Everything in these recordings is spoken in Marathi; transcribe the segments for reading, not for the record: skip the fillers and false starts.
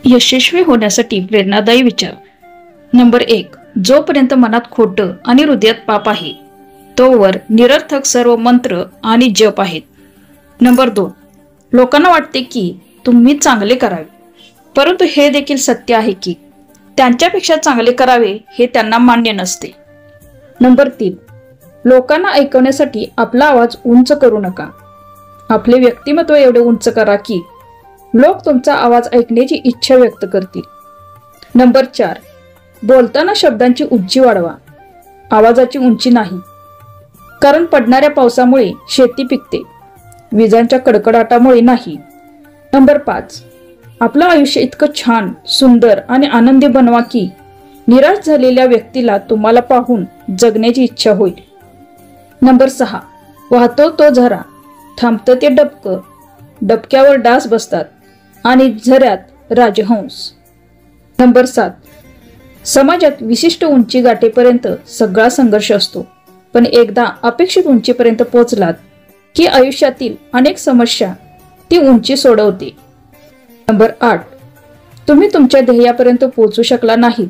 यशस्वी होण्यासाठी प्रेरणादायी विचार. नंबर 1. जोपर्यंत मनात खोटं आणि हृदयात पाप आहे तोवर निरर्थक सर्व मंत्र आणि जप आहेत. नंबर 2. लोकांना वाटते की तुम्ही चांगले करावे, परंतु हे देखील सत्य आहे की त्यांच्यापेक्षा चांगले करावे हे त्यांना मान्य नसते. नंबर 3. लोकांना ऐकवण्यासाठी आपला आवाज उंच करू नका. आपले व्यक्तिमत्व एवढे उंच करा की लोक तुमचा आवाज ऐकण्याची इच्छा व्यक्त करतील. नंबर 4. बोलताना शब्दांची उंची वाढवा, आवाजाची उंची नाही. कारण पडणाऱ्या पावसामुळे शेती पिकते, विजांच्या कडकडाटामुळे नाही. नंबर 5. आपलं आयुष्य इतकं छान, सुंदर आणि आनंदी बनवा की निराश झालेल्या व्यक्तीला तुम्हाला पाहून जगण्याची इच्छा होईल. नंबर 6. वाहतो तो झरा, थांबतं ते डबकं, डबक्यावर डास बसतात आणि झऱ्यात राजहंस. नंबर 7. समाजात विशिष्ट उंची गाठेपर्यंत सगळा संघर्ष असतो, पण एकदा अपेक्षित उंचीपर्यंत पोहोचलात की आयुष्यातील अनेक समस्या ती उंची सोडवते. नंबर 8. तुम्ही तुमच्या ध्येयापर्यंत पोहोचू शकला नाही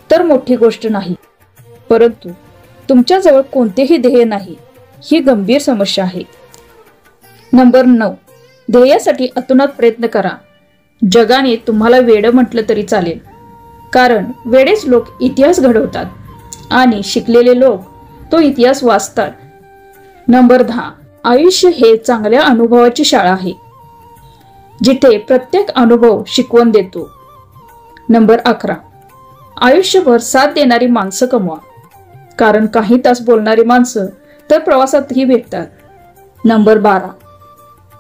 तर मोठी गोष्ट नाही, परंतु तुमच्याजवळ कोणतेही ध्येय नाही ही गंभीर समस्या आहे. नंबर 9. ध्येयासाठी अतोनात प्रयत्न करा. जगाने तुम्हाला वेडं म्हटलं तरी चालेल, कारण वेडेच लोक इतिहास घडवतात आणि शिकलेले लोक तो इतिहास वाचतात. नंबर 10. आयुष्य हे चांगल्या अनुभवाची शाळा आहे, जिथे प्रत्येक अनुभव शिकवण देतो. नंबर 11. आयुष्यभर साथ देणारी माणसं कमवा, कारण काही तास बोलणारी माणसं तर प्रवासातही भेटतात. नंबर 12.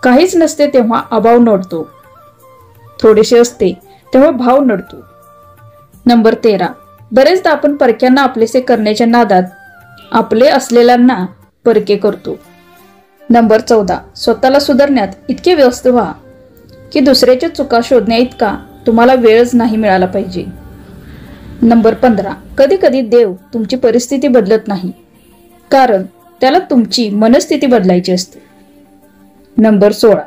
काहीच नसते तेव्हा अभाव नडतो, थोडेसे असते तेव्हा भाव नडतो. नंबर 13. बरेचदा आपण परक्यांना आपलेसे करण्याच्या नादात आपले असलेल्यांना परके करतो. नंबर 14. स्वतःला सुधारण्यात इतके व्यस्त व्हा की दुसऱ्याच्या चुका शोधण्या इतका तुम्हाला वेळच नाही मिळाला पाहिजे. नंबर 15. कधी कधी देव तुमची परिस्थिती बदलत नाही, कारण त्याला तुमची मनस्थिती बदलायची असते. नंबर 16.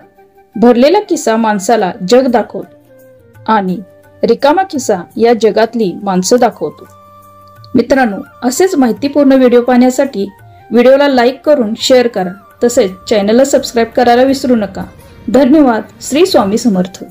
भरलेला किस्सा माणसाला जग दाखवतो आणि रिकामा किस्सा या जगातली माणसं दाखवतो. मित्रांनो, असेच माहितीपूर्ण व्हिडिओ पाहण्यासाठी व्हिडिओला लाईक करून शेअर करा, तसेच चॅनलला सबस्क्राईब करायला विसरू नका. धन्यवाद. श्री स्वामी समर्थ.